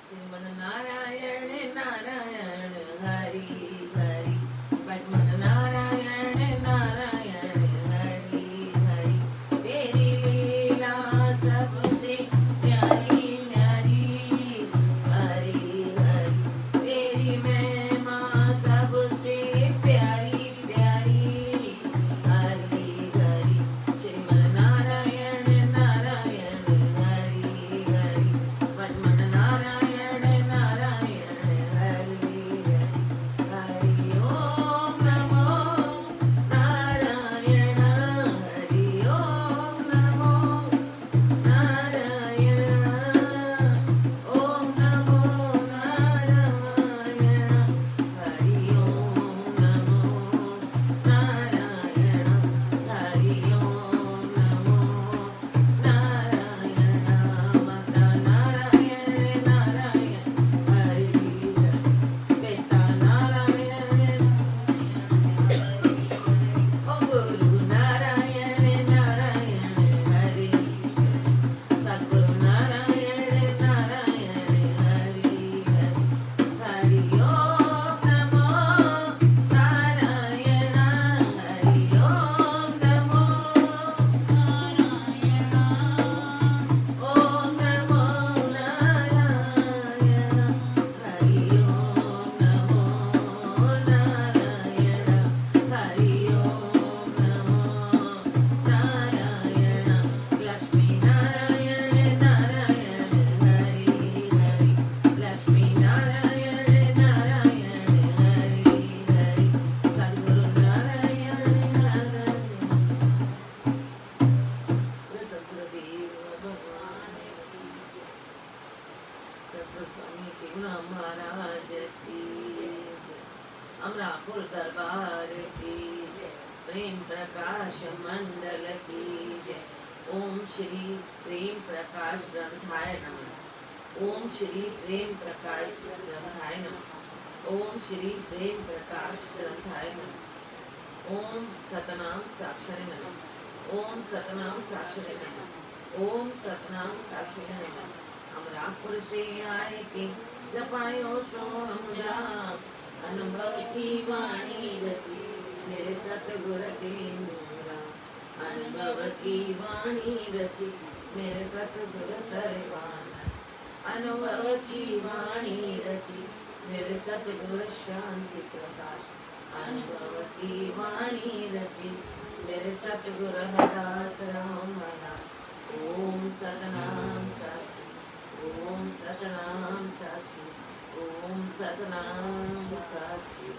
श्रीमन नारायण नारायण हरि हरि, भजमन नारायण नारायण हरि हरि। तेरी लीला सबसे प्यारी न्यारी, हरि हरि। तेरी महिमा सबसे प्यारी प्यारी, हरि हरि। श्रीमन नारायण नारायण हरि हरि, भजमन नारायण नारायण हरि हरि। हरि ओम नमो नारायण, हरि ओम नमो नारायण, ओम नमो नारायण। हरि ओम नमो नारायण, हरि ओम नमो नारायण। माता नारायण नारायण हरि हरि, पिता नारायण ओ गुरु नारायण नारायण हरि, सद्गुरु नारायण नारायण हरि हरि। हरि ओम नमो नारायण, हरि ओम नमो नारायण, ओम नमो नारायण। हरि ओम नमो नारायण, हरि ओम नमो नारायण। लक्ष्मी नारायण नारायण हरि हरि, लक्ष्मी नारायण नारायण हरि हरि। सद्गुरु नारायण नारायण, सद्गुरुदेव भगवान की जय। सतगुरु स्वामी टिगुना महाराज की जय। अमरापुर दरबार की जय। प्रेम प्रकाश मंडल की जय। ओम श्री प्रेम प्रकाश ग्रंथाय नमः। ओम श्री प्रेम प्रकाश ग्रंथाय नमः। ओम श्री प्रेम प्रकाश ग्रंथाय नमः। ओम सतनाम साक्षरे नमः। ओम सतनाम साक्षरे नमः। ओम सतनाम साक्षरे नमः। अमरापुर से आए के जपायो सो हम जाप, अनुभव की वाणी रची मेरे सतगुर टेंगरा। अनुभव की वाणी रची मेरे सतगुर सरवाना। अनुभव की वाणी रची मेरे सतगुर शांति प्रकाश। अनुभव की वाणी रची मेरे सतगुर हरदास रामना। ओम सतनाम साक्षी, ओम सतनाम साक्षी, ओम सतनाम साक्षी।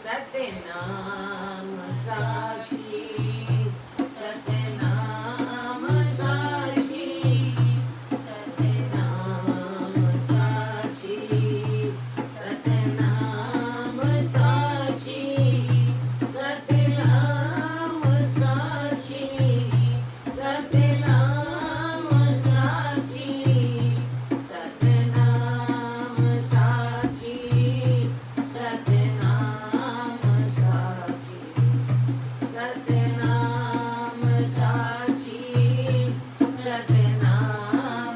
सत्यनाम साक्षी, सत्यनाम साक्षी, सत्यनाम साक्षी, सत्यनाम साक्षी, सत्यनाम साक्षी, सत्यनाम साक्षी, सत्यनाम साक्षी, सत्यनाम साक्षी, सत्यनाम साक्षी, सत्यनाम साक्षी, सत्यनाम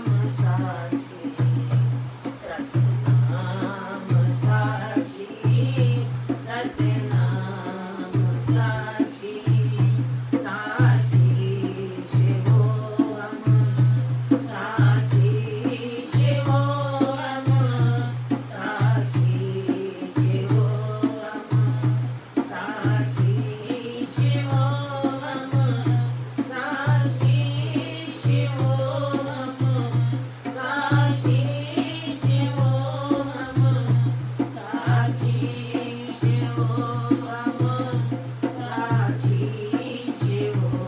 साक्षी, सत्यनाम साक्षी। साक्षी शिवोऽहम्, साक्षी शिवोऽहम्, साक्षी शिवोऽहम्, साक्षी शिवोऽहम्, साक्षी शिवोऽहम्, साक्षी शिवोऽहम्, साक्षी शिवोऽहम्, साक्षी शिवोऽहम्, साक्षी शिवोऽहम्,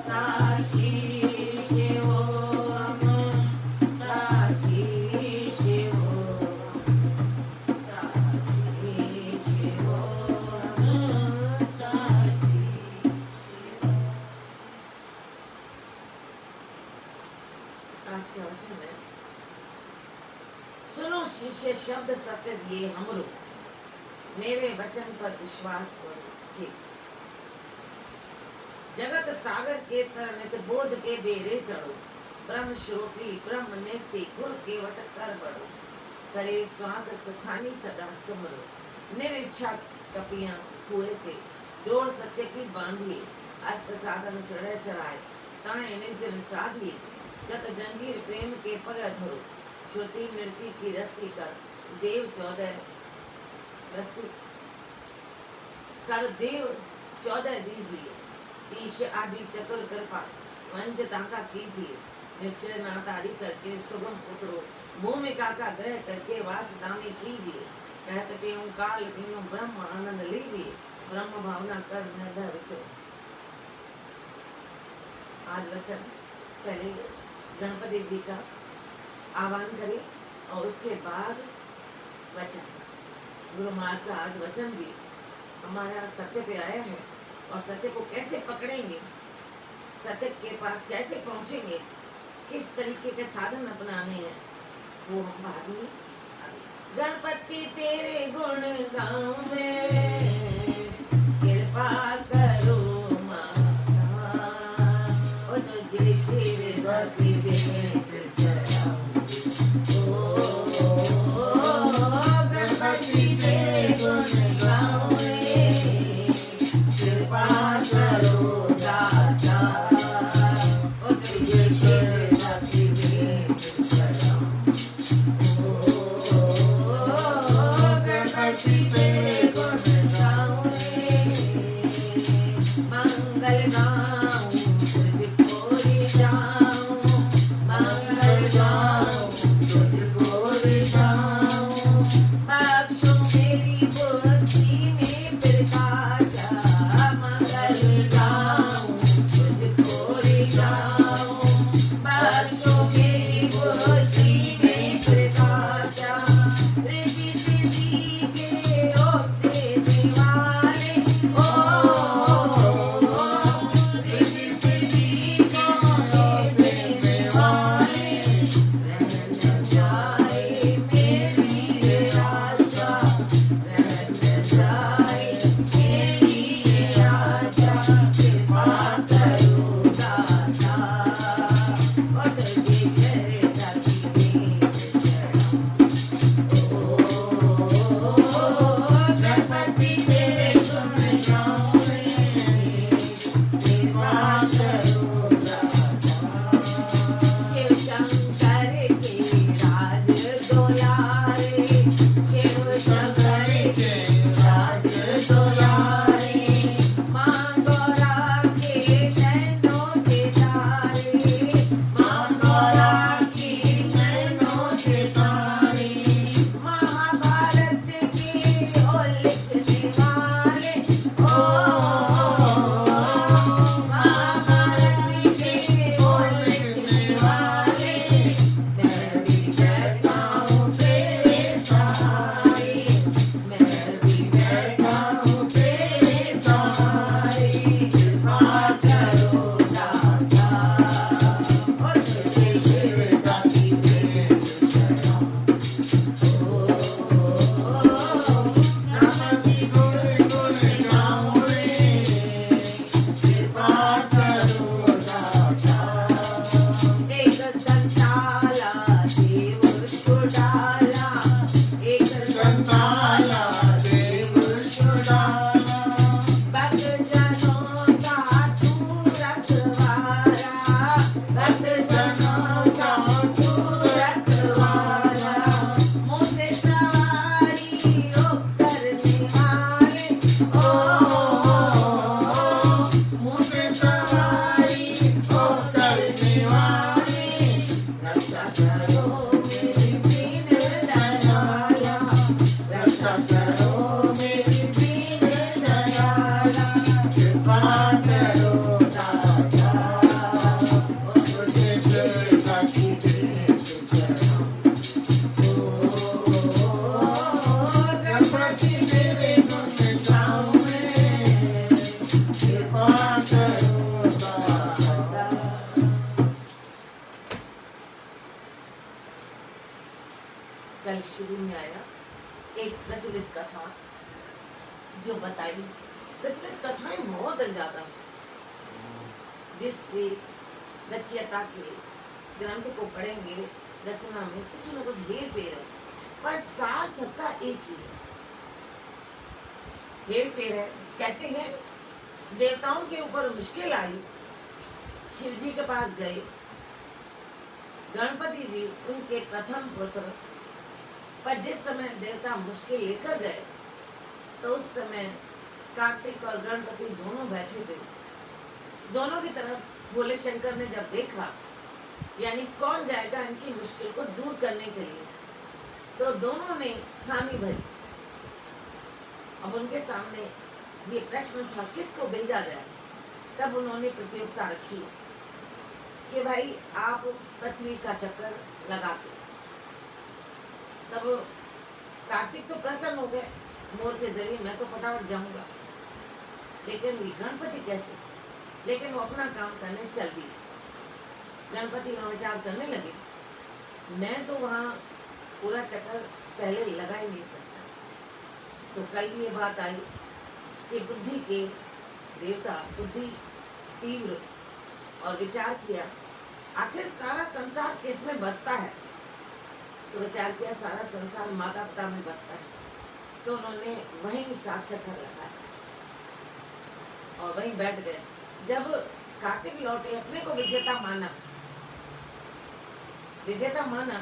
साक्षी शिवोऽहम्, साक्षी शिवोऽहम्, साक्षी शिवोऽहम्। आज का वचन है, सुनो शिष्य शब्द सत्य ये हमरो, मेरे वचन पर विश्वास करो। ठीक। जगत सागर के तरह नित बोध के बेड़े चढ़ो, ब्रह्म श्रोत्री ब्रह्म निष्ठि गुरु केवट कर बड़ो, करे श्वास सुखानी सदा सुमरो, निरिच्छा कपियां कुएं से डोर सत्य की बांधिए, अष्ट साधन सड़े चढ़ाए ताए निज दिल साधिए, जत जंजीर प्रेम के पग धरो, श्रुति नृति की रस्सी कर देव 14 रस्सी कर देव 14 दीजिए, ईश आदि चतुर कृपा वंजता का कीजिए, निश्चय नातारी करके सुगम उतरो, भूमिका का ग्रह करके वासदामी कीजिए, कहते काल तीनों ब्रह्म आनंद लीजिए, ब्रह्म भावना कर निर्भय विचरो। आज वचन पहले गणपति जी का आह्वान करें और उसके बाद वचन। गुरु महाराज का आज वचन भी हमारा सत्य पे आया है और सत्य को कैसे पकड़ेंगे, सत्य के पास कैसे पहुंचेंगे, किस तरीके के साधन अपनाने हैं, वो हम बाद में। गणपति तेरे गुण गावे कृपा करो माता, ओ तुझे शिर धरती गणपति तेरे गुण गावे कृपा करो दाता, ओ तुझे शिर धरती गणपति तेरे गुण गावे, मंगल गाऊं तुझको रिझाऊं, मंगल गाऊं तुझको रिझाऊं, बख्शो मेरी बुद्धि में प्रकाश, मंगल गाऊं तुझको रिझाऊं, बख्शो मेरी बुद्धि में प्रकाश, कल शुरू में आया एक प्रचलित कथा जो बताई। प्रचलित कथाएं बहुत ज्यादा जिसकी रचयिता के ग्रंथ को पढ़ेंगे, रचना में कुछ न कुछ हेर फेर है, पर सार सबका एक ही है। हेर फेर है। कहते हैं देवताओं के ऊपर मुश्किल आई, शिव जी के पास गए, गणपति जी उनके प्रथम पुत्र, पर जिस समय देवता मुश्किल लेकर गए तो उस समय कार्तिक और गणपति दोनों बैठे थे। दोनों की तरफ भोले शंकर ने जब देखा, यानी कौन जाएगा इनकी मुश्किल को दूर करने के लिए, तो दोनों ने हामी भरी। अब उनके सामने ये प्रश्न था किसको भेजा जाए। तब उन्होंने प्रतियोगिता रखी कि भाई आप पृथ्वी का चक्कर लगा के। तब कार्तिक तो प्रसन्न हो गए, मोर के जरिए मैं तो फटाफट जाऊंगा, लेकिन गणपति कैसे? लेकिन वो अपना काम करने चल दिए। गणपति वहां विचार करने लगे, मैं तो वहां पूरा चक्कर पहले लगा ही नहीं सकता। तो कल ये बात आई कि बुद्धि के देवता, बुद्धि तीव्र, और विचार किया आखिर सारा संसार किस में बसता है। तो विचार किया सारा संसार माता पिता में बसता है। तो उन्होंने वहीं 7 चक्कर लगाए और वहीं बैठ गए। जब कार्तिक लौटे, अपने को विजेता माना, विजेता माना,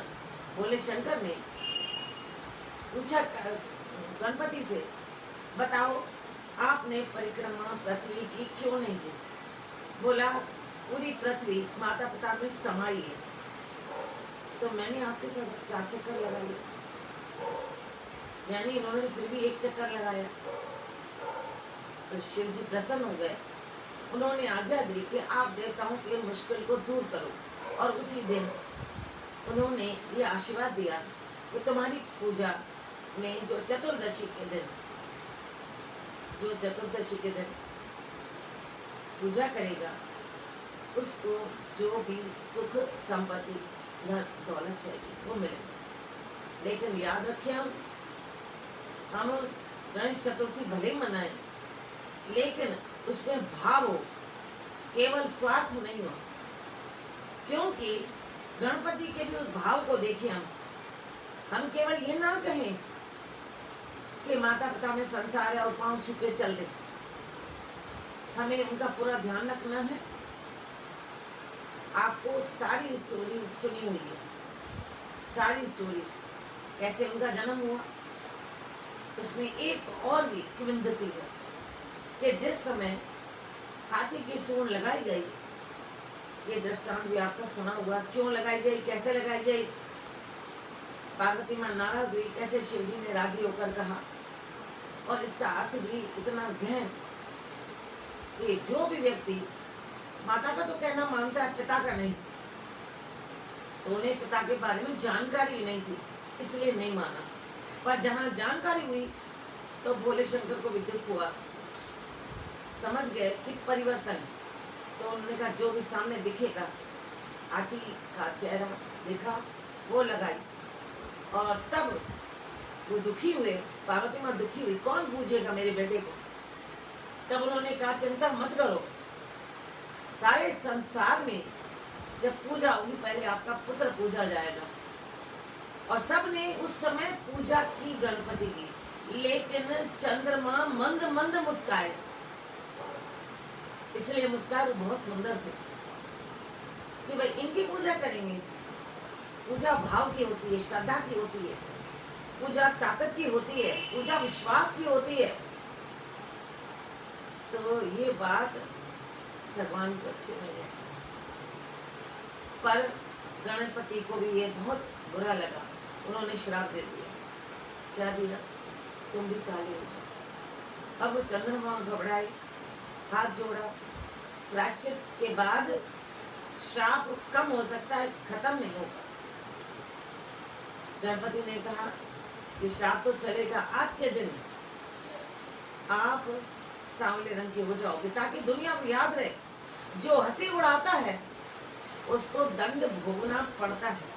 बोले शंकर ने पूछा गणपति से, बताओ आपने परिक्रमा पृथ्वी की क्यों नहीं की? बोला पूरी पृथ्वी माता पिता में समाई है, तो मैंने आपके साथ 7 चक्कर लगा लिए। यानी इन्होंने फिर भी 1 चक्कर लगाया। तो शिव जी प्रसन्न हो गए। उन्होंने आज्ञा दी कि आप देवताओं के मुश्किल को दूर करो, और उसी दिन उन्होंने ये आशीर्वाद दिया कि तुम्हारी पूजा में जो चतुर्दशी के दिन पूजा करेगा उसको जो भी सुख संपत्ति धन दौलत चाहिए वो मिलेगा। लेकिन याद रखें, हम गणेश चतुर्थी भले मनाएं, लेकिन उसमें भाव हो, केवल स्वार्थ नहीं हो। क्योंकि गणपति के भी उस भाव को देखें। हम केवल ये ना कहें कि माता पिता में संसार है और पांव छू के चल दे। हमें उनका पूरा ध्यान रखना है। आपको सारी स्टोरीज सुनी हुई है, सारी स्टोरीज कैसे उनका जन्म हुआ। उसमें एक और भी किंवदंती है कि जिस समय हाथी की सूंड लगाई गई, ये दृष्टांत भी आपका सुना हुआ, क्यों लगाई गई, कैसे लगाई गई। पार्वती मां नाराज हुई, कैसे शिव जी ने राजी होकर कहा। और इसका अर्थ भी इतना गहन कि जो भी व्यक्ति माता का तो कहना मानता है, पिता का नहीं, तो उन्हें पिता के बारे में जानकारी नहीं थी, इसलिए नहीं माना। पर जहां जानकारी हुई तो भोले शंकर को भी दुख हुआ, समझ गए कि परिवर्तन। तो उन्होंने कहा जो भी सामने दिखेगा, हाथी का चेहरा देखा, वो लगाई। और तब वो दुखी हुए, पार्वती माँ दुखी हुई, कौन पूजेगा मेरे बेटे को। तब उन्होंने कहा चिंता मत करो, सारे संसार में जब पूजा होगी पहले आपका पुत्र पूजा जाएगा। और सबने उस समय पूजा की गणपति की, लेकिन चंद्रमा मंद मंद मुस्काए, इसलिए मुस्काए, वो बहुत सुंदर थे कि भाई इनकी पूजा करेंगे। पूजा भाव की होती है, श्रद्धा की होती है, पूजा ताकत की होती है, पूजा विश्वास की होती है। तो ये बात भगवान को अच्छी नहीं है। पर गणपति को भी ये बहुत बुरा लगा, उन्होंने श्राप दे दिया। क्या दिया? तुम भी काले हो। अब चंद्रमा घबराए, हाथ जोड़ा। प्रायश्चित के बाद श्राप कम हो सकता है, खत्म नहीं होगा। गणपति ने कहा कि श्राप तो चलेगा, आज के दिन आप सांवले रंग के हो जाओगे, ताकि दुनिया को याद रहे जो हंसी उड़ाता है उसको दंड भोगना पड़ता है।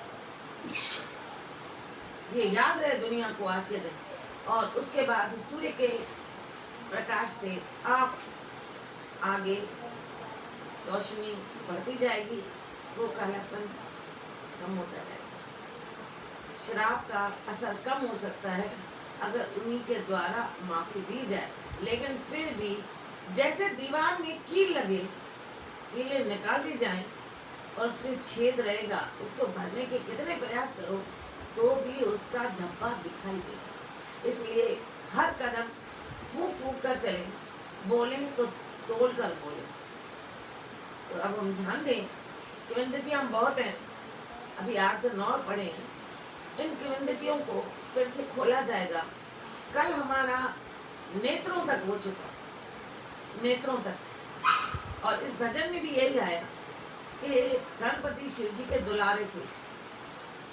ये याद रहे दुनिया को आज के दिन। और उसके बाद सूर्य के प्रकाश से आप आगे रोशनी बढ़ती जाएगी, वो कालापन कम होता जाएगा। श्राप का असर कम हो सकता है अगर उन्हीं के द्वारा माफी दी जाए, लेकिन फिर भी जैसे दीवार में कील लगे, कीलें निकाल दी जाएं और उसमें छेद रहेगा, उसको भरने के कितने प्रयास करो तो भी उसका धब्बा दिखाई देगा। इसलिए हर कदम फूक फूक कर चले, बोले तो तोड़ कर बोले। तो अब हम ध्यान दें, किंवदंतियां बहुत हैं, अभी 8 से 9 पढ़े हैं। इन किंवदंतियों को फिर से खोला जाएगा। कल हमारा नेत्रों तक हो चुका, नेत्रों तक। और इस भजन में भी यही आया कि गणपति शिव जी के दुलारे थे।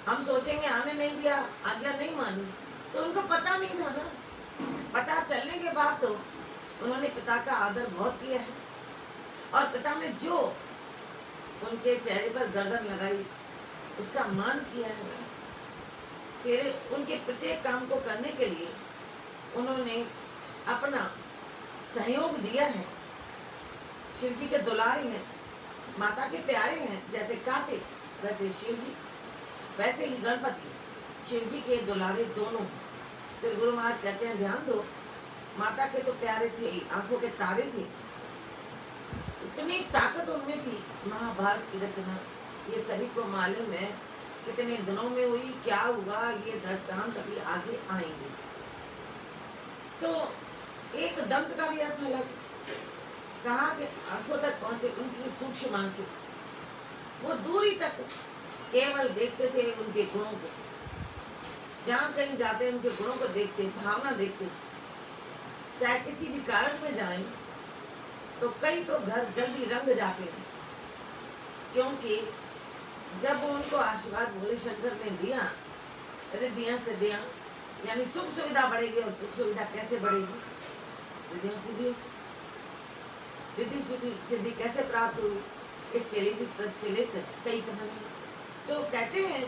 हम सोचेंगे आने नहीं दिया, आज्ञा नहीं मानी, तो उनको पता नहीं था ना। पता चलने के बाद तो उन्होंने पिता का आदर बहुत किया है, और पिता ने जो उनके चेहरे पर गर्दन लगाई उसका मान किया है। फिर उनके प्रत्येक काम को करने के लिए उन्होंने अपना सहयोग दिया है। शिव जी के दुलारे हैं, माता के प्यारे हैं। जैसे कार्तिक वैसे शिव जी, वैसे ही गणपति शिव जी के दुलारे दोनों। फिर गुरु महाराज कहते हैं ध्यान दो, माता के तो प्यारे थे, आंखों के तारे थे, इतनी ताकत उनमें थी। महाभारत की रचना ये सभी को मालूम है, कितने दिनों में हुई, क्या हुआ, ये दृष्टांत अभी आगे आएंगे। तो एक दंत का भी अर्थ अलग, कहा कि आंखों तक पहुंचे, उनकी सूक्ष्म आंखें, वो दूरी तक केवल देखते थे उनके गुणों को। जहाँ कहीं जाते उनके गुणों को देखते, भावना देखते। चाहे किसी भी कारज में जाएं तो कई तो घर जल्दी रंग जाते हैं, क्योंकि जब उनको आशीर्वाद भोले शंकर ने दिया, रिद्धियां सिद्धियां, यानी सुख सुविधा बढ़ेगी। और सुख सुविधा कैसे बढ़ेगी? रिद्धियों सिद्धियों से। रिद्धि सिद्धि कैसे प्राप्त हुई, इसके लिए भी प्रचलित कई कहानियां। तो कहते हैं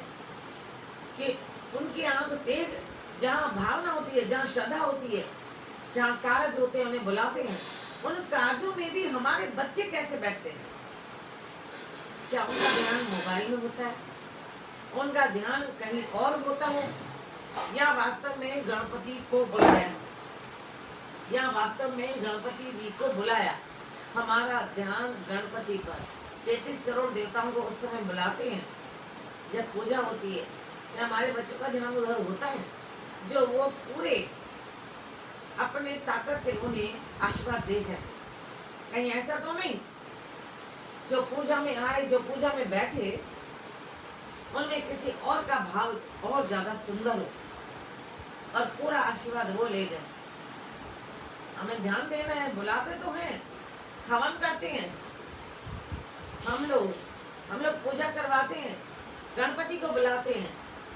कि उनकी आंख तेज, जहाँ भावना होती है, जहाँ श्रद्धा होती है, जहाँ कारज होते हैं उन्हें बुलाते हैं। उन कार्यों में भी हमारे बच्चे कैसे बैठते हैं? क्या उनका ध्यान मोबाइल में होता है, उनका ध्यान कहीं और होता है, या वास्तव में गणपति को बुलाया, या वास्तव में गणपति जी को बुलाया? हमारा ध्यान गणपति पर, 33 करोड़ देवताओं को उस समय बुलाते हैं जब पूजा होती है, या हमारे बच्चों का ध्यान उधर होता है, जो वो पूरे अपने ताकत से उन्हें आशीर्वाद दे जाए? कहीं ऐसा तो नहीं जो पूजा में आए, जो पूजा में बैठे, उनमें किसी और का भाव और ज्यादा सुंदर हो और पूरा आशीर्वाद वो ले गए? हमें ध्यान देना है। बुलाते तो हैं, हवन करते हैं, हम लोग पूजा करवाते हैं, गणपति को बुलाते हैं।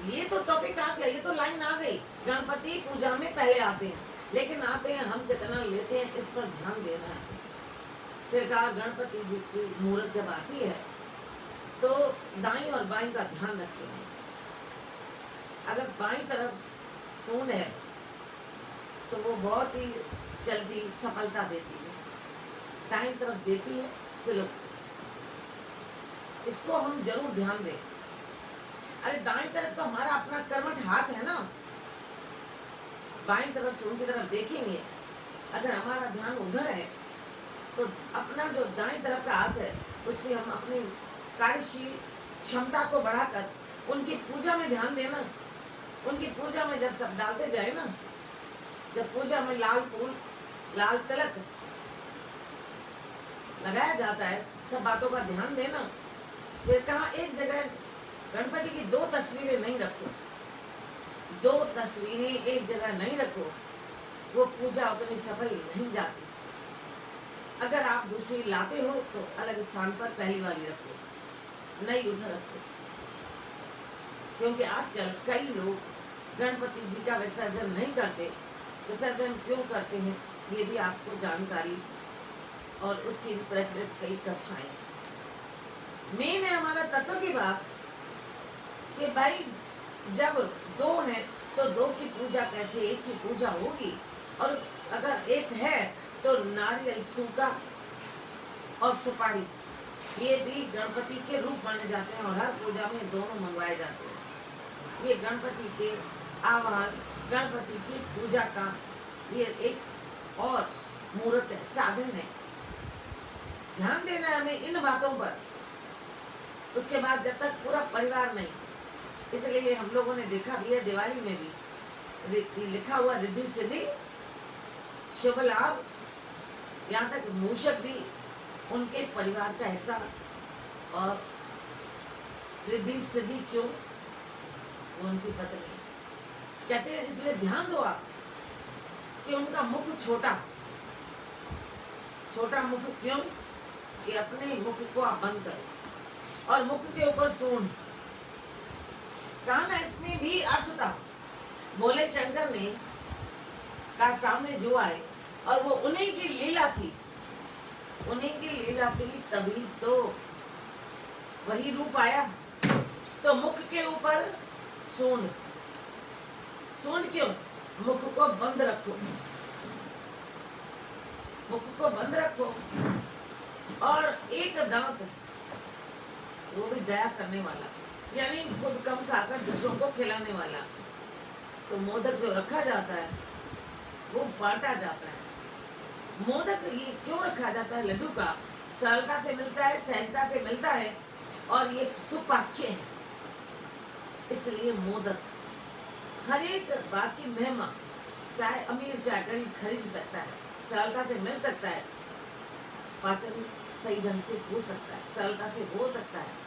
ये तो टॉपिक आ गया, ये तो लाइन आ गई। गणपति पूजा में पहले आते हैं, लेकिन आते हैं हम कितना लेते हैं, इस पर ध्यान देना है। फिर कहा गणपति जी की मूर्त जब आती है तो दाईं और बाईं का ध्यान रखें। अगर बाईं तरफ सूंड है तो वो बहुत ही जल्दी सफलता देती है, दाईं तरफ देती है स्लो। इसको हम जरूर ध्यान दें। अरे दाईं तरफ तो हमारा अपना कर्मठ हाथ है ना, बाईं तरफ सूंड की तरफ देखेंगे। अगर हमारा ध्यान उधर है तो अपना जो दाईं तरफ का हाथ है उससे हम अपनी कार्यशील क्षमता को बढ़ाकर उनकी पूजा में ध्यान देना। उनकी पूजा में जब सब डालते जाए ना, जब पूजा में लाल फूल, लाल तिलक लगाया जाता है, सब बातों का ध्यान देना। फिर कहा एक जगह गणपति की 2 तस्वीरें नहीं रखो, 2 तस्वीरें एक जगह नहीं रखो, वो पूजा उतनी सफल नहीं जाती। अगर आप दूसरी लाते हो तो अलग स्थान पर पहली वाली रखो, नई उधर रखो। क्योंकि आजकल कई लोग गणपति जी का विसर्जन नहीं करते। विसर्जन क्यों करते हैं ये भी आपको जानकारी, और उसकी भी प्रचलित कई कथाएं। मेन है हमारा तत्व की बात कि भाई जब 2 हैं तो 2 की पूजा कैसे, 1 की पूजा होगी? और अगर 1 है तो नारियल, सूखा और सुपारी ये भी गणपति के रूप माने जाते हैं और हर पूजा में दोनों मंगवाए जाते हैं। ये गणपति के आवाहन, गणपति की पूजा का ये एक और मूर्त है, साधन है। ध्यान देना है हमें इन बातों पर। उसके बाद जब तक पूरा परिवार नहीं, इसलिए हम लोगों ने देखा भी है दिवाली में भी लिखा हुआ रिद्धि सिद्धि शुभ लाभ, यहाँ तक मूषक भी उनके परिवार का हिस्सा। और रिद्धि सिद्धि क्यों? वो उनकी पत्नी कहते हैं, इसलिए ध्यान दो आप कि उनका मुख छोटा छोटा मुख क्यों? कि अपने मुख को आप बंद करो और मुख के ऊपर सूंड। कहा ना, इसमें भी अर्थ था। बोले शंकर ने का सामने जो आए और वो उन्हीं की लीला थी, उन्हीं की लीला थी, तभी तो वही रूप आया। तो मुख के ऊपर सूंड। सूंड क्यों? मुख को बंद रखो, मुख को बंद रखो। और एक दांत, वो भी दया करने वाला, यानी खुद कम खाकर दूसरों को खिलाने वाला। तो मोदक जो रखा जाता है वो बांटा जाता है। मोदक ये क्यों रखा जाता है? लड्डू का सरलता से मिलता है, सहजता से मिलता है और ये सुपाच्य है, इसलिए मोदक हर एक बात की महिमा, चाहे अमीर चाहे गरीब खरीद सकता है, सरलता से मिल सकता है, पाचन सही ढंग से हो सकता है, सरलता से हो सकता है।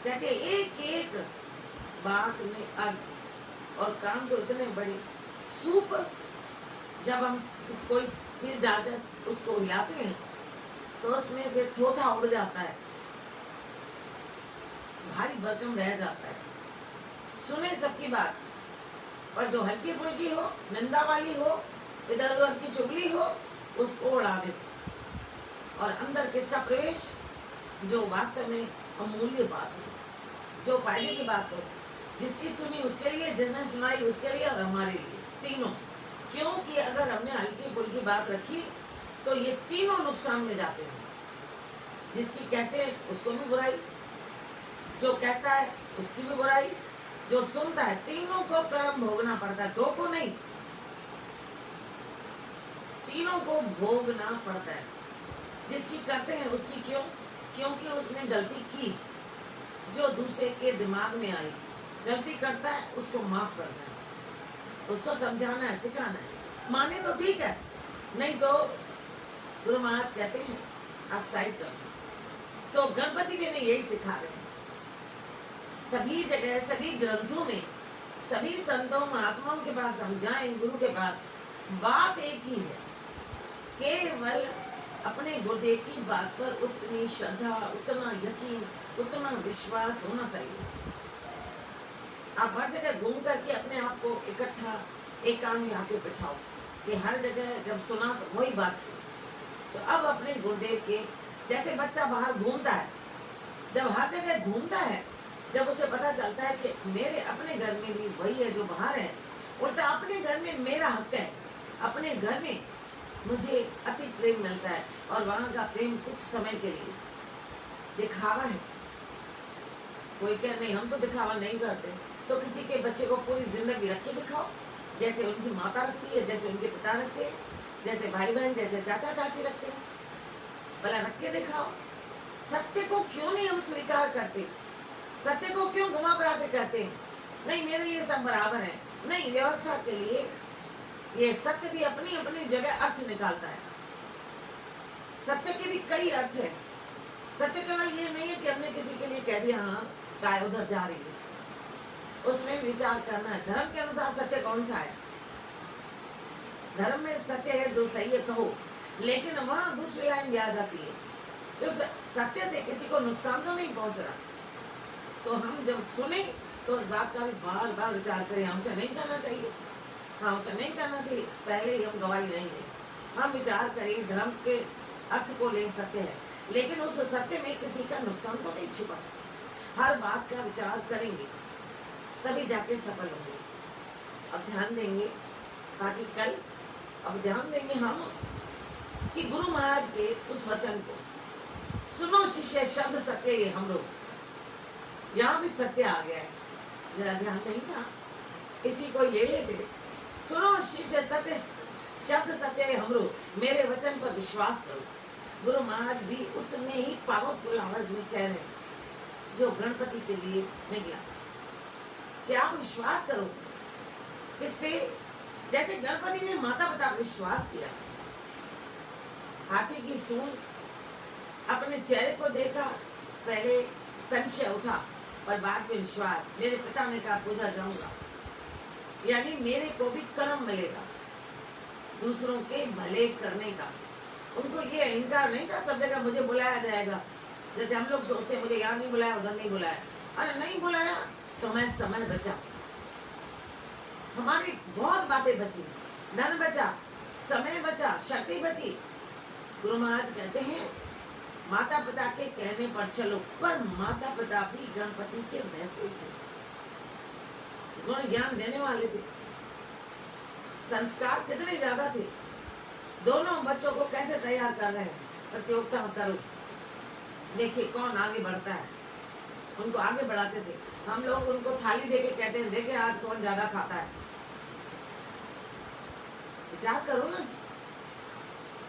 कहते एक एक बात में अर्थ और काम तो इतने बड़े। सूप जब हम कोई चीज डालकर उसको हिलाते हैं तो उसमें से थोथा उड़ जाता है, भारी भरकम रह जाता है। सुने सबकी बात, और जो हल्की फुल्की हो, निंदा वाली हो, इधर उधर की चुगली हो, उसको उड़ा देते। और अंदर किसका प्रवेश? जो वास्तव में अमूल्य बात हो, जो फायदे की बात हो, जिसकी सुनी उसके लिए, जिसने सुनाई उसके लिए और हमारे लिए, तीनों। क्योंकि अगर हमने हल्की फुल्की बात रखी तो ये तीनों नुकसान में जाते हैं। जिसकी कहते हैं उसको भी बुराई, जो कहता है उसकी भी बुराई, जो सुनता है, तीनों को कर्म भोगना पड़ता है, दो को नहीं, तीनों को भोगना पड़ता है। जिसकी करते हैं उसकी क्यों? क्योंकि उसने गलती की, जो दूसरे के दिमाग में आई। गलती करता है उसको माफ करना है, उसको समझाना है, सिखाना है। माने तो ठीक है, नहीं तो गुरु महाराज कहते हैं आप साइड कर। तो गणपति भी ने यही सिखा रहे हैं। सभी जगह, सभी ग्रंथों में, सभी संतों महात्माओं के पास हम जाएं, गुरु के पास, बात एक ही है। केवल अपने गुरुदेव की बात पर उतनी श्रद्धा, उतना यकीन, उतना विश्वास होना चाहिए। आप हर जगह घूम करके अपने आप को इकट्ठा एकांग यहाँ पे बिठाओ कि हर जगह जब सुना तो वही बात थी। तो अब अपने गुरुदेव के, जैसे बच्चा बाहर घूमता है, जब हर जगह घूमता है, जब उसे पता चलता है कि मेरे अपने घर में भी वही है जो बाहर है, उल्टा अपने घर में मेरा हक है, अपने घर में मुझे अति प्रेम मिलता है। और वहाँ का प्रेम कुछ समय के लिए दिखावा है। कोई कह नहीं हम तो दिखावा नहीं करते, तो किसी के बच्चे को पूरी जिंदगी रख के दिखाओ, जैसे उनकी माता रखती है, जैसे उनके पिता रखते हैं, जैसे भाई बहन, जैसे चाचा चाची रखते हैं, भला रख के दिखाओ। सत्य को क्यों नहीं हम स्वीकार करते? सत्य को क्यों घुमा फिरा के कहते हैं नहीं मेरे लिए सब बराबर है? नहीं, व्यवस्था के लिए ये सत्य भी अपनी अपनी जगह अर्थ निकालता है। सत्य के भी कई अर्थ है। सत्य केवल ये नहीं है कि हमने किसी के लिए कह दिया हाँ गाय उधर जा रही है, उसमें विचार करना है। धर्म के अनुसार सत्य कौन सा है? धर्म में सत्य है जो सही है कहो, लेकिन वहां दूसरी लाइन आ जाती है तो सत्य से किसी को नुकसान तो नहीं पहुंच रहा। तो हम जब सुने तो उस बात का भी बार बार विचार करें, हमसे नहीं करना चाहिए, हाँ उसे नहीं करना चाहिए, पहले ही हम गवाही नहीं दें। हम विचार करें, धर्म के अर्थ को ले सत्य है, लेकिन उस सत्य में किसी का नुकसान तो नहीं छुपा। हर बात का विचार करेंगे तभी जाके सफल होंगे। अब ध्यान देंगे, बाकी कल अब ध्यान देंगे हम कि गुरु महाराज के उस वचन को सुनो शिष्य शब्द सत्य ये हम लोग, यहाँ भी सत्य आ गया है, मेरा ध्यान नहीं था, इसी को ले लेते। सुनो शिष्य सत्य शब्द सत्य है हम लोग, मेरे वचन पर विश्वास करो। गुरु महाराज भी उतने ही पावरफुल आवाज में कह रहे हैं जो गणपति के लिए निकला कि आप विश्वास करो इस पे, जैसे गणपति ने माता पिता पर विश्वास किया। हाथी की सूंड, अपने चेहरे को देखा, पहले संशय उठा पर बाद में विश्वास। मेरे पिता ने कहा पूजा जाऊंगा, यानी मेरे को भी कर्म मिलेगा दूसरों के भले करने का। उनको ये अहंकार नहीं था सब जगह मुझे बुलाया जाएगा, जैसे हम लोग सोचते हैं मुझे यहाँ नहीं बुलाया उधर नहीं बुलाया, अरे नहीं बुलाया तो मैं समय बचा, हमारी बहुत बातें बची, धन बचा, समय बचा, शक्ति बची। गुरु महाराज कहते हैं माता पिता के कहने पर चलो, पर माता पिता भी गणपति के वैसे थे, गुण ज्ञान देने वाले थे, संस्कार कितने ज्यादा थे। दोनों बच्चों को कैसे तैयार कर रहे हैं, प्रतियोगिता करो, देखिए कौन आगे बढ़ता है। उनको आगे बढ़ाते थे, हम लोग उनको थाली देके कहते हैं देखिए आज कौन ज्यादा खाता है। विचार करो ना,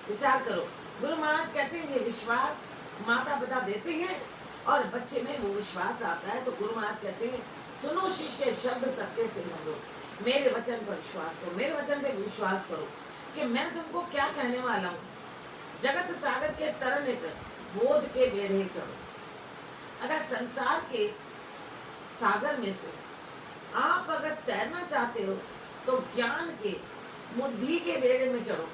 विचार करो। गुरु महाराज कहते हैं ये विश्वास माता पिता देते हैं और बच्चे में वो विश्वास आता है। तो गुरु महाराज कहते हैं सुनो शिष्य शब्द सत्य से हम लोग, मेरे वचन पर विश्वास करो, मेरे वचन पे विश्वास करो कि मैं तुमको क्या कहने वाला हूँ। जगत सागर के तरने तक बोध के बेड़े चढ़ो। अगर संसार के सागर में से आप अगर तैरना चाहते हो तो ज्ञान के बुद्धि के बेड़े में चढ़ो,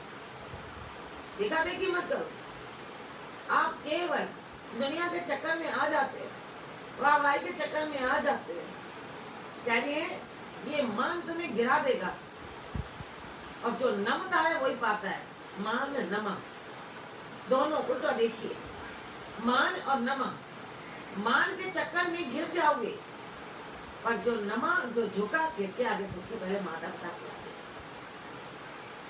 देखा देखी मत करो। आप केवल दुनिया के चक्कर में आ जाते हैं, वाहवाही के चक्कर में आ जाते हैं, कह रही है ये मान तुम्हें गिरा देगा, और जो नमता है वही पाता है। मान नमा दोनों उल्टा देखिए, मान और नमा, मान के चक्कर में गिर जाओगे, पर जो नमा जो झुका किसके आगे, सबसे पहले माता पिता के आगे।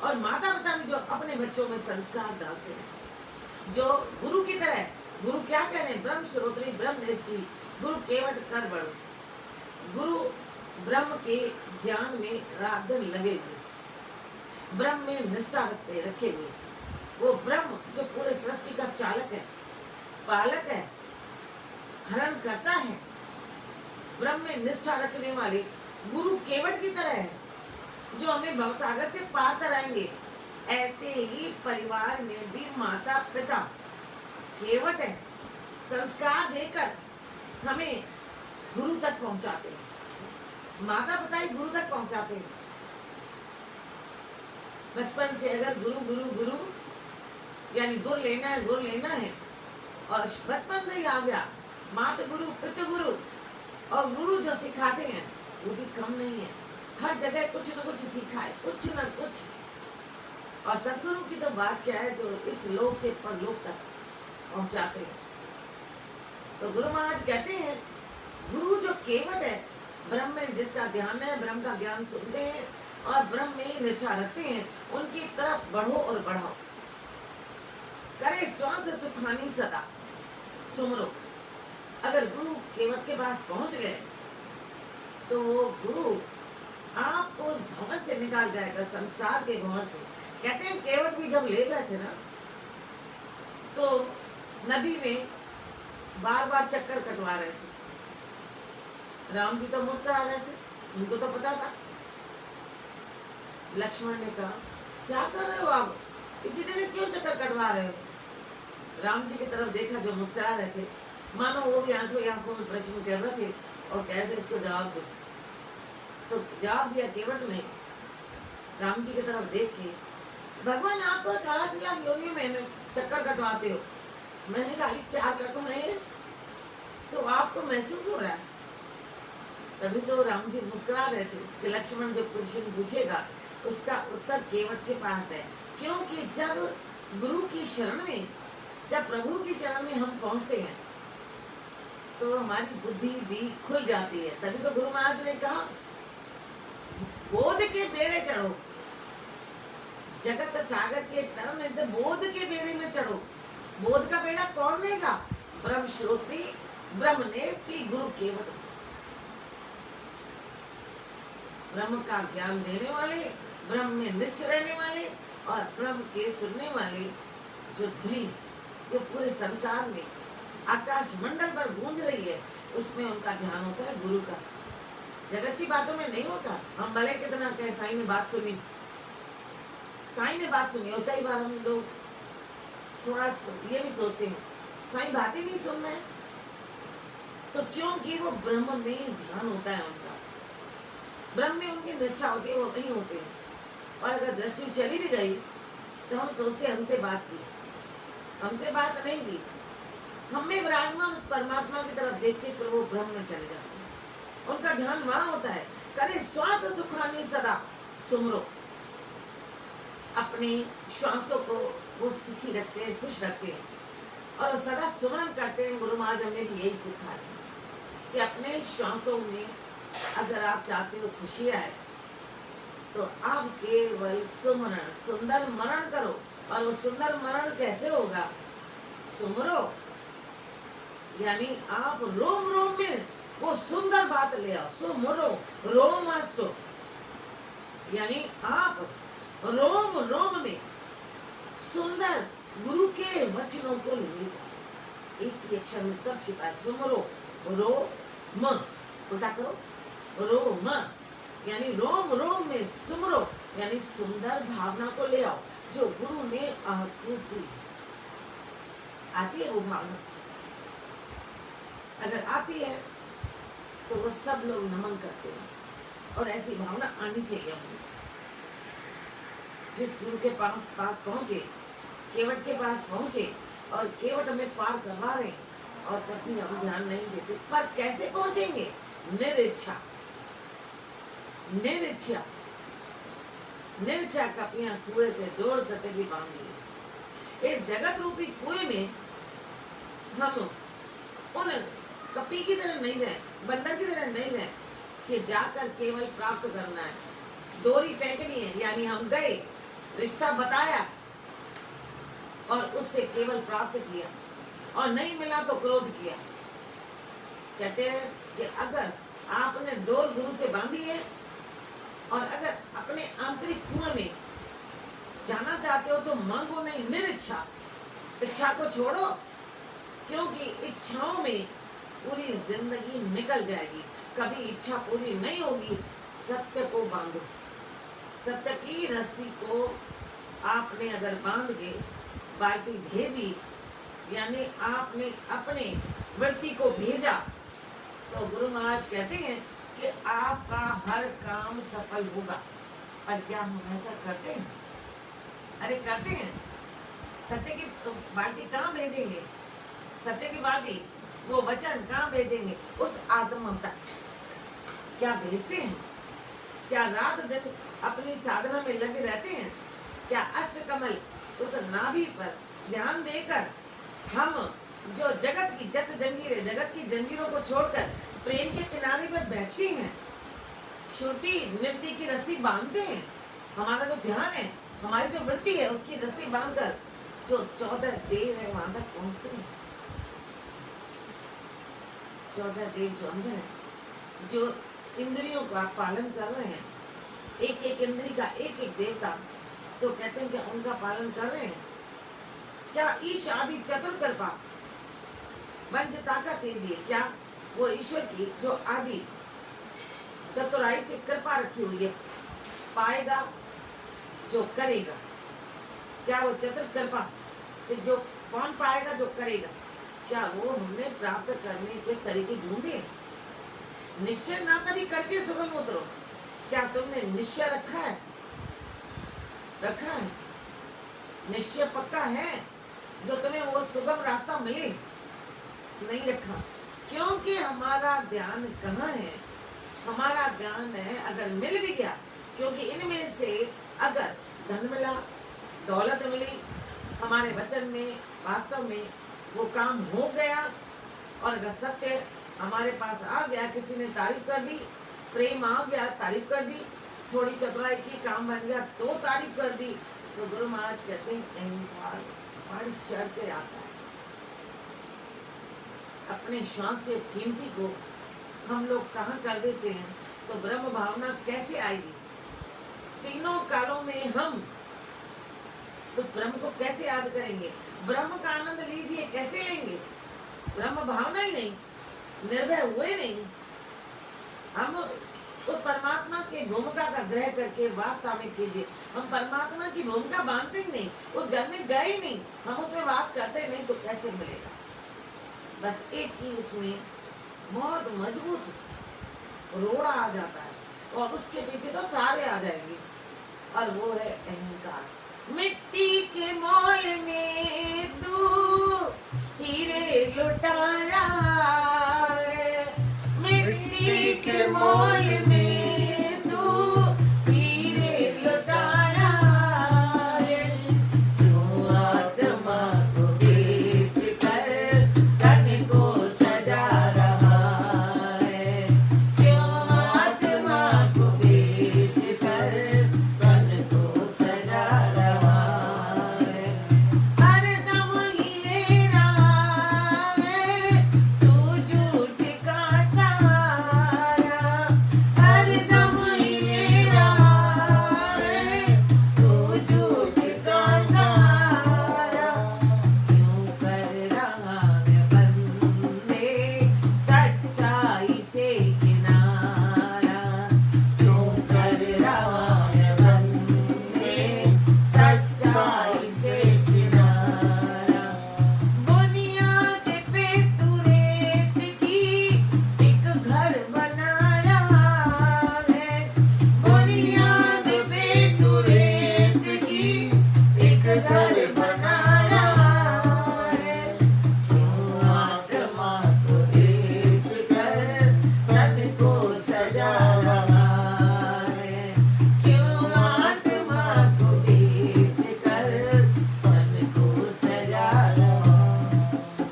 और माता पिता भी जो अपने बच्चों में संस्कार डालते हैं, जो गुरु की तरह, गुरु क्या कह रहे हैं, ब्रह्म श्रोत्री ब्रह्म निष्ठी गुरु केवट कर बढ़ो। गुरु ब्रह्म के ज्ञान में रात दिन लगे हुए, ब्रह्म में निष्ठा रखे हुए, वो ब्रह्म जो पूरे सृष्टि का चालक है, पालक है, हरण करता है, ब्रह्म में निष्ठा रखने वाले गुरु केवट की तरह है जो हमें भवसागर से पार कराएंगे। ऐसे ही परिवार में भी माता पिता केवट है, संस्कार देकर हमें गुरु तक पहुंचाते हैं। माता पिता ही गुरु तक पहुंचाते हैं। बचपन से अगर गुरु गुरु गुरु यानी गुरु लेना है, गुरु लेना है, और बचपन से ही आ गया माता गुरु पितृ गुरु, और गुरु जो सिखाते हैं वो भी कम नहीं है, हर जगह कुछ न कुछ सीखा है, कुछ न कुछ। और सदगुरु की तो बात क्या है, जो इस लोक से परलोक तक पहुंचाते हैं। तो गुरु महाराज कहते हैं गुरु जो केवट है, ब्रह्म में जिसका ध्यान है, ब्रह्म का ज्ञान सुनते हैं और ब्रह्म में निष्ठा रखते हैं, उनकी तरफ बढ़ो और बढ़ाओ। करे श्वास सुखानी सदा सुमरो। अगर गुरु केवट के पास पहुंच गए तो वो गुरु आपको उस भंवर से निकाल जाएगा, संसार के भंवर से। कहते हैं केवट भी जब ले गए थे ना, तो नदी में बार बार चक्कर कटवा रहे थे। राम जी तो मुस्कुरा रहे थे, उनको तो पता था। लक्ष्मण ने कहा क्या कर रहे हो आप, इसी जगह क्यों चक्कर कटवा रहे हो। राम जी की तरफ देखा जो मुस्कुरा रहे थे, मानो वो भी आंखों में प्रश्न कर रहे थे और कह रहे थे इसको जवाब दो। तो जवाब दिया केवट ने, राम जी की तरफ देख के, भगवान आपको 84 लाख योनियों में चक्कर कटवाते हो, मैंने खाली 4 कटवाए हैं, तो आपको महसूस हो रहा है। तभी तो राम जी मुस्कुरा रहे थे कि लक्ष्मण जो प्रश्न पूछेगा उसका उत्तर केवट के पास है। क्योंकि जब गुरु की शरण में, जब प्रभु की शरण में हम पहुंचते हैं तो हमारी बुद्धि भी खुल जाती है। तभी तो गुरु महाराज ने कहा बोध के बेड़े चढ़ो, जगत सागर के तरन बोध के बेड़े में चढ़ो। बोध का बेड़ा कौन देगा? ब्रह्म श्रोत्री, ब्रह्मनेष्ठी, गुरु केवट। ब्रह्म का ज्ञान देने वाले, ब्रह्म में निष्ठ रहने वाले और ब्रह्म के सुनने वाले जो धुरी जो पूरे संसार में आकाश मंडल पर गूंज रही है, उसमें उनका ध्यान होता है गुरु का। जगत की बातों में नहीं होता। हम भले कितना कहे साईं ने बात सुनी, साईं ने बात सुनी, और कई बार हम लोग थोड़ा ये भी सोचते हैं साईं बात ही नहीं सुन रहे हैं, तो क्योंकि वो ब्रह्म में ध्यान होता है उनका, ब्रह्म में उनकी निष्ठा होती है, वो वहीं होते हैं। और अगर दृष्टि चली भी गई तो हम सोचते हमसे बात की, हमसे बात नहीं की, हम में विराजमान उस परमात्मा की तरफ देख के फिर वो ब्रह्म में चले जाते हैं। उनका ध्यान वहां होता है। करे श्वास सुखानी सदा सुमरो, अपने श्वासों को वो सुखी रखते हैं, खुश रखते हैं और वो सदा सुमरन करते हैं। गुरु महाराज हमने भी यही सिखाया कि अपने श्वासों में अगर आप चाहते हो खुशी आए तो आप केवल सुमरण, सुंदर मरण करो। और वो सुंदर मरण कैसे होगा? सुमरो, यानी आप रोम रोम में वो सुंदर बात ले आओ। सुमरो, रोम सो, यानी आप रोम रोम में सुंदर गुरु के वचनों को ले जाओ। एक ही अक्षर में सब छिपा है। सुमरो, रो म, उल्टा करो, रो म, यानी रोम रोम में सुमरो, यानी सुंदर भावना को ले आओ जो गुरु ने आहुति। आती है वो भावना? अगर आती है तो वो सब लोग नमन करते हैं और ऐसी भावना आनी चाहिए हमें। जिस गुरु के पास पहुंचे, केवट के पास पहुंचे और केवट हमें पार करवा रहे हैं और तब भी हम ध्यान नहीं देते। पर कैसे पहुंचेंगे? निरिच्छा, निरिच्छा, निरिच्छा कपियां कुएं से डोर सतेगी बांधी। इस जगत रूपी कुएं में हम उन कपी की तरह नहीं रहे, बंदर की तरह नहीं रहे कि जाकर केवल प्राप्त करना है, डोरी फेंकनी है। यानी हम गए, रिश्ता बताया और उससे केवल प्राप्त किया और नहीं मिला तो क्रोध किया। कहते हैं कि अगर आपने डोर गुरु से बांधी है और अगर अपने आंतरिक कुएं में जाना चाहते हो तो मांगो नहीं, निरिच्छा। इच्छा को छोड़ो, क्योंकि इच्छाओं में पूरी जिंदगी निकल जाएगी। कभी इच्छा पूरी नहीं होगी। सत्य को बांधो, सत्य की रस्सी को आपने अगर बांध के बाल्टी भेजी, यानी आपने अपने वृत्ति को भेजा, तो गुरु महाराज कहते हैं कि आपका हर काम सफल होगा। पर क्या हम ऐसा करते हैं? अरे करते हैं। सत्य की बाल्टी कहाँ भेजेंगे? सत्य की बाल्टी, वो वचन कहाँ भेजेंगे? उस आत्म ममता क्या भेजते हैं? क्या रात दिन अपनी साधना में लगे रहते हैं? क्या अष्टकमल उस नाभि पर ध्यान देकर हम जो जगत की जत जंजीरें, जगत की जंजीरों को छोड़कर प्रेम के किनारे पर बैठते हैं, श्रुति नृत्य की रस्सी बांधते हैं? हमारा जो ध्यान है, हमारी जो वृत्ति है, उसकी रस्सी बांधकर जो 14 देव है वहां तक पहुंचते हैं। 14 देव जो अंदर है, जो इंद्रियों का पालन कर रहे हैं, एक एक इंद्री का एक एक देवता, तो कहते हैं क्या उनका पालन कर रहे हैं? क्या ईश आदि चतुर कृपा वंचिता का कीजिए। क्या वो ईश्वर की जो आदि चतुराई से कृपा रखी हुई है, पाएगा जो करेगा। क्या वो चतुर कृपा कि जो कौन पाएगा? जो करेगा। क्या वो हमने प्राप्त करने के तरीके ढूंढे? निश्चय ना करी करके सुगम उतरो। क्या तुमने निश्चय रखा है? रखा है? निश्चय पक्का है जो तुम्हें वो सुगम रास्ता मिले? नहीं रखा। क्योंकि हमारा ध्यान कहाँ है? हमारा ध्यान है, अगर मिल भी गया, क्योंकि इनमें से अगर धन मिला, दौलत मिली, हमारे वचन में वास्तव में वो काम हो गया, और अगर सत्य हमारे पास आ गया, किसी ने तारीफ कर दी, प्रेम आ गया, तारीफ कर दी, थोड़ी चतुराई की, काम बन गया तो तारीफ कर दी, तो गुरु महाराज कहते हैं अहंकार बढ़ चढ़ के आता है। अपने श्वास से कीमती को हम लोग कहाँ कर देते हैं, तो ब्रह्म भावना कैसे आएगी? तीनों कालों में हम उस ब्रह्म को कैसे याद करेंगे? ब्रह्म का आनंद लीजिए, कैसे लेंगे? ब्रह्म भावना ही नहीं, निर्भय हुए नहीं, हम उस परमात्मा की भूमिका का ग्रह करके वास्तव में कीजिए। हम परमात्मा की भूमिका बांधते ही नहीं, उस घर में गए ही नहीं, हम उसमें वास करते नहीं, तो कैसे मिलेगा? बस एक ही उसमें बहुत मजबूत रोड़ा आ जाता है, और उसके पीछे तो सारे आ जाएंगे, और वो है अहंकार। मिट्टी के मोल में तू हीरे लुटा रहा है, मिट्टी के मोल में तू हीरे लुटा रहा है, क्यों आत्मा को बेच कर तन को सजा रहा है, क्यों आत्मा को बेच कर तन को सजा रहा है। हर दम ही मेरा है तू झूठ का सहारा, हर दम ही मेरा है तू झूठ का सहारा, क्यों कर रहा है बंदे सच्चाई से किनारा, क्यों कर रहा है बंदे सच्चाई से किनारा। बुनियाद पे तू रेत की एक घर बना रहा है, बुनियाद पे तू रेत की एक घर बना रहा है, क्यों आत्मा को बेच कर तन को सजा रहा है, क्यों आत्मा को बेच कर तन को सजा रहा है।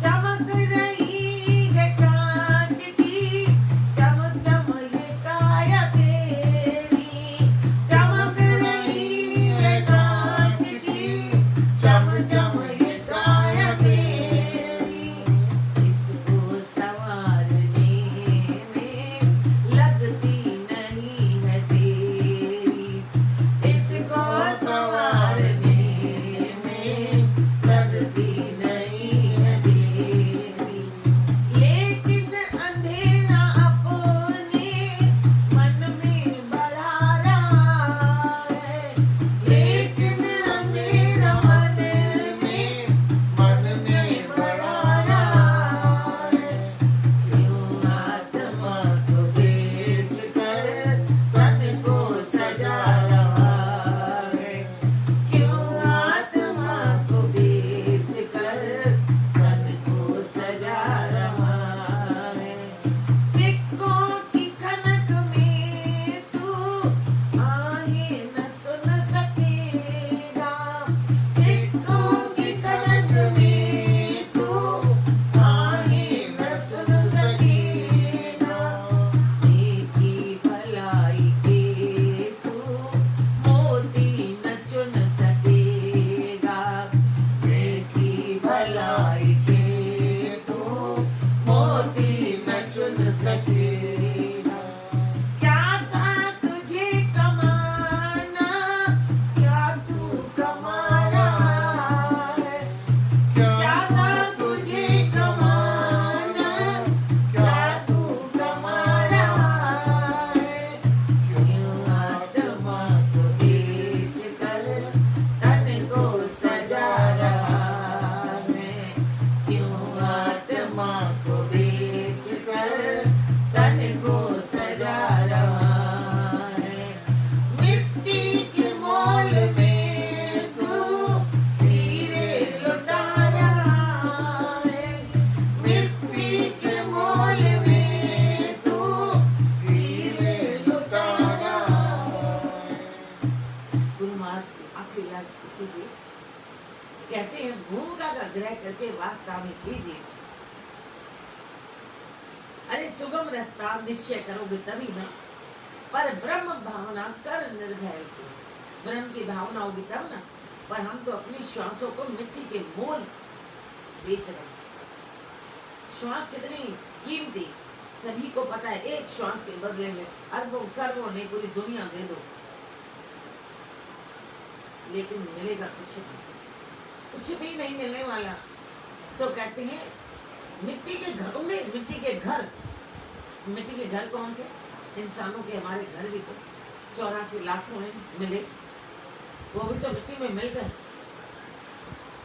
चमक रही है कांच की चम चम ये काया तेरी, चमक रही है कांच की चम चम ये काया तेरी, इसको संवारने में लगती नहीं है तेरी, इसको संवारने में लगती नहीं है तेरी, लेकिन अंधेरा अपने मन में बढ़ा रहा है, लेकिन अंधेरा मन में बढ़ा रहा है, क्यों आत्मा को बेच कर तन को सजा रहा है, क्यों आत्मा को बेच कर तन को सजा रहा है। सिक्कों की खनक में तू आहें न सुन सकेगा, सिक्कों की खनक में तू आहें न सुन सकेगा, नेकी भलाई के तू मोती न चुन सकेगा, नेकी भलाई के तू मोती न चुन सकेगा। क्या था तुझे कमाना, क्या तू कमा रहा है, क्या था तुझे कमाना, क्या तू कमा रहा है, क्यों आत्मा को बेच कर तन को सजा रहा है, क्यों आत्मा को बेच कर तन को सजा रहा है। मिट्टी के मोल में तू हीरे लुटा रहा है, मिट्टी के मोल में तू हीरे लुटा रहा है। गुरु महाराज की आखिरी याद इसीलिए कहते हैं, भूमिका का ग्रह करके वास्ता में कीजिए। अरे सुगम रास्ता निश्चय करोगे तभी ना, पर ब्रह्म भावना कर निर्भय हो। ब्रह्म की भावना होगी तब ना, पर हम तो अपनी श्वासों को मिट्टी के मोल बेच रहे हैं। श्वास कितनी कीमती, सभी को पता है। एक श्वास के बदले में अरबों करोड़ों नहीं पूरी दुनिया दे दो, लेकिन मिलेगा कुछ नहीं, कुछ भी नहीं मिलने वाला। तो कहते हैं मिट्टी के घरों में, मिट्टी के घर, मिट्टी के घर कौन से? इंसानों के हमारे घर भी तो 84 लाखों में मिले, वो भी तो मिट्टी में मिल गए।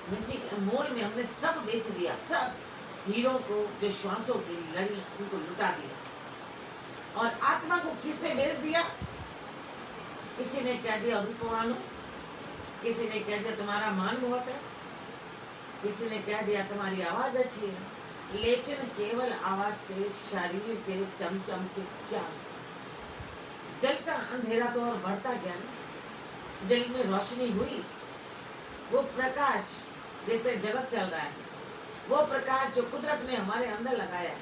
मिट्टी के मोल में हमने सब बेच दिया, सब हीरो को, जो श्वासों की लड़ी, उनको लुटा दिया। और आत्मा को किस पे बेच दिया? किसी ने कह दिया रूपवान हो, किसी ने कह दिया तुम्हारा मान बहुत है, किसी ने कह दिया तुम्हारी आवाज अच्छी है। लेकिन केवल आवाज से, शरीर से, चमचम से क्या? दिल का अंधेरा तो और बढ़ता गया ना। दिल में रोशनी हुई, वो प्रकाश जैसे जगत चल रहा है, वो प्रकाश जो कुदरत ने हमारे अंदर लगाया,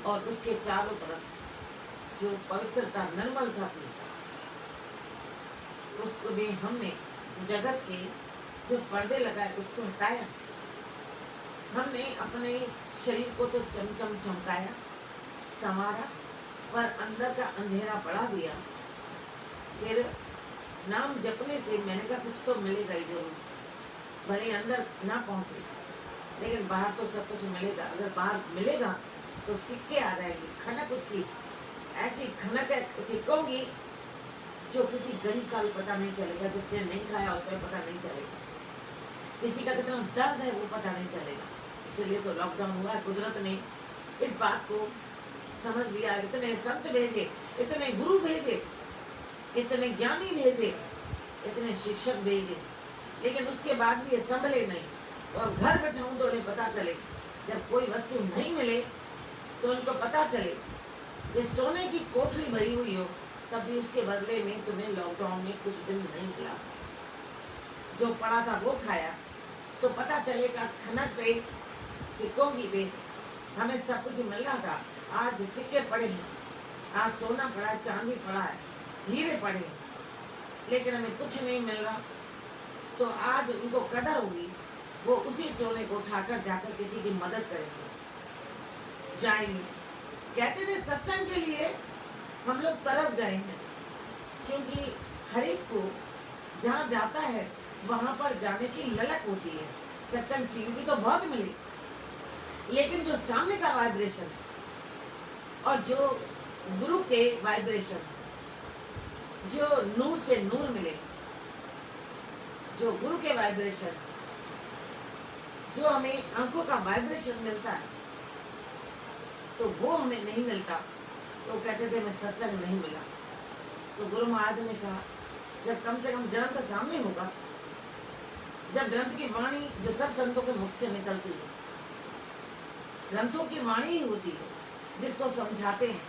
और उसके चारों तरफ जो पवित्रता, निर्मलता थी, उसको भी हमने जगत के जो पर्दे लगाए उसको हटाया। हमने अपने शरीर को तो चमचम चमकाया, संवारा, पर अंदर का अंधेरा बढ़ा दिया। फिर नाम जपने से मैंने कहा कुछ तो मिलेगा ही जरूर, भले अंदर ना पहुंचे, लेकिन बाहर तो सब कुछ मिलेगा। अगर बाहर मिलेगा तो सिक्के आ जाएंगे, खनक उसकी ऐसी खनक है सिक्कों की, जो किसी गरीब का भी पता नहीं चलेगा, जिसने नहीं खाया उसका भी पता नहीं चलेगा, किसी का कितना दर्द है वो पता नहीं चलेगा। इसलिए तो लॉकडाउन हुआ। कुदरत ने इस बात को समझ लिया, इतने संत भेजे, इतने गुरु भेजे, इतने ज्ञानी भेजे, इतने शिक्षक भेजे, लेकिन उसके बाद भी ये संभले नहीं। तो अब घर बैठाऊं तो उन्हें पता चले, जब कोई वस्तु नहीं मिले तो उनको पता चले कि सोने की कोठरी भरी हुई हो, तब भी उसके बदले में तुम्हें लॉकडाउन में कुछ दिन नहीं मिला, जो पड़ा था वो खाया, तो पता चलेगा खनक पे, सिक्कों की पे हमें सब कुछ मिल रहा था। आज सिक्के पड़े हैं, आज सोना पड़ा है, चांदी पड़ा है, हीरे पड़े हैं, लेकिन हमें कुछ नहीं मिल रहा। तो आज उनको कदर होगी, वो उसी सोने को उठाकर जाकर किसी की मदद करेंगे, जाएंगे। कहते थे सत्संग के लिए हम लोग तरस गए हैं, क्योंकि हर एक को जहाँ जाता है वहां पर जाने की ललक होती है। सत्संग टीवी तो बहुत मिली, लेकिन जो सामने का वाइब्रेशन और जो गुरु के वाइब्रेशन, जो नूर से नूर मिले, जो गुरु के वाइब्रेशन, जो हमें आंखों का वाइब्रेशन मिलता है, तो वो हमें नहीं मिलता। तो कहते थे मैं सत्संग नहीं मिला। तो गुरु महाराज ने कहा जब कम से कम ग्रंथ सामने होगा, जब ग्रंथ की वाणी जो सब संतों के मुख से निकलती है, ग्रंथों की वाणी ही होती है जिसको समझाते हैं,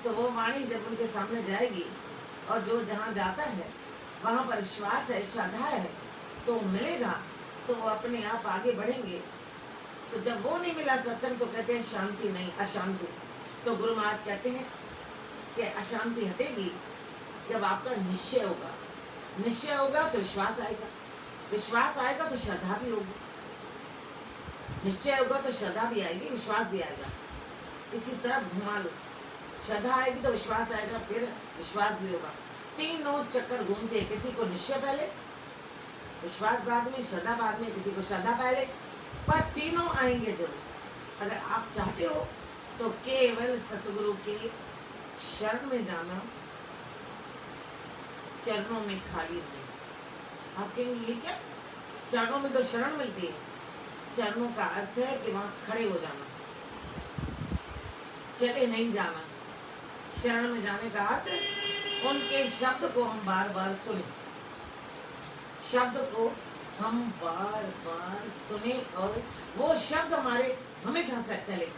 तो वो वाणी जब उनके सामने जाएगी और जो जहाँ जाता है वहाँ पर विश्वास है, श्रद्धा है, तो मिलेगा, तो वो अपने आप आगे बढ़ेंगे। तो जब वो नहीं मिला सत्संग, तो कहते हैं शांति नहीं, अशांति। तो गुरु महाराज कहते हैं कि अशांति हटेगी जब आपका निश्चय होगा। निश्चय होगा तो विश्वास आएगा, विश्वास आएगा तो श्रद्धा भी होगी, निश्चय होगा तो श्रद्धा भी आएगी, विश्वास भी आएगा। इसी तरफ घुमा लो, श्रद्धा आएगी तो विश्वास आएगा, फिर विश्वास भी होगा। तीनों चक्कर घूमते हैं, किसी को निश्चय पहले, विश्वास बाद में, श्रद्धा बाद में, किसी को श्रद्धा पहले, पर तीनों आएंगे जरूर। अगर आप चाहते हो तो केवल सतगुरु के शरण में जाना, चरणों में खाली नहीं। आप कहेंगे ये क्या, चरणों में तो शरण मिलती है। चरणों का अर्थ है कि वहां खड़े हो जाना, चले नहीं जाना। शरण में जाने का अर्थ उनके शब्द को हम बार बार सुने, शब्द को हम बार बार सुने और वो शब्द हमारे हमेशा से चले।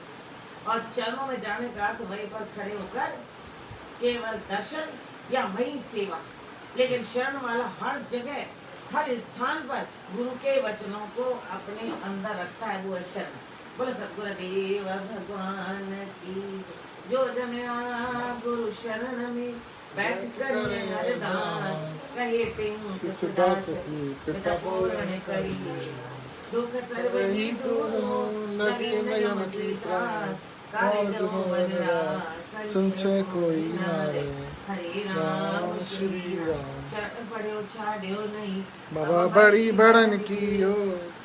और चरणों में जाने का अर्थ वहीं पर खड़े होकर केवल दर्शन या वही सेवा। लेकिन शरण वाला हर जगह, हर स्थान पर गुरु के वचनों को अपने अंदर रखता है, वो है शरण। बोलो सतगुरुदेव भगवान की। जो जन गुरु शरण में बैठ कर हरदान, कहे पिंक सुदास की कृपा पूर्ण करी। दुख सर्व ही दूर हो, लगे न यम की त्रास, कार्य जो बन रहा संशय कोई ना रे। हरे राम श्री राम। शरण पढ़ो छाड़ो नहीं, बाबा बड़ी बड़न की हो,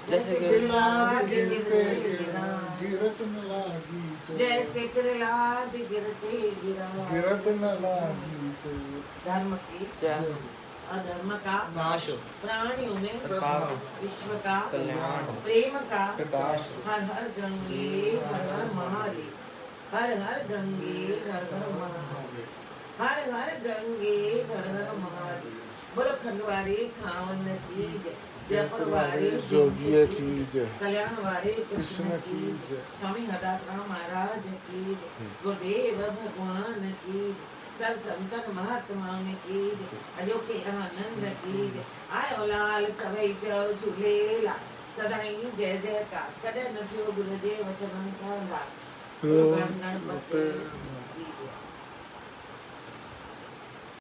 जैसे प्रहलाद गिरते गिरा, गिरत न लागी चोट। जैसे प्रहलाद गिरते गिरा, गिरत न लागी चोट। धर्म की जय। अधर्म का नाश प्राणियों में प्रताप विश्व का कल्याण प्रेम का प्रकाश हर हर गंगे हर हर महादेव, हर हर गंगे हर हर महादेव, हर हर गंगे हर हर महादेव। बोलो खंडवारी खावन की जय, जयपुर वारी जोगिया की जय, कल्याण वारे कृष्ण की जय। जय, स्वामी हरदास राम महाराज की जय, गुरुदेव भगवान की जय, सब संतन महात्माओं की जय, अजोके आनंद की जय। आयो लाल सभई चौ झूलेला, सदाई जय जयकार, कॾहिं न थियो गुरु जे वचननि का लाल। गणपति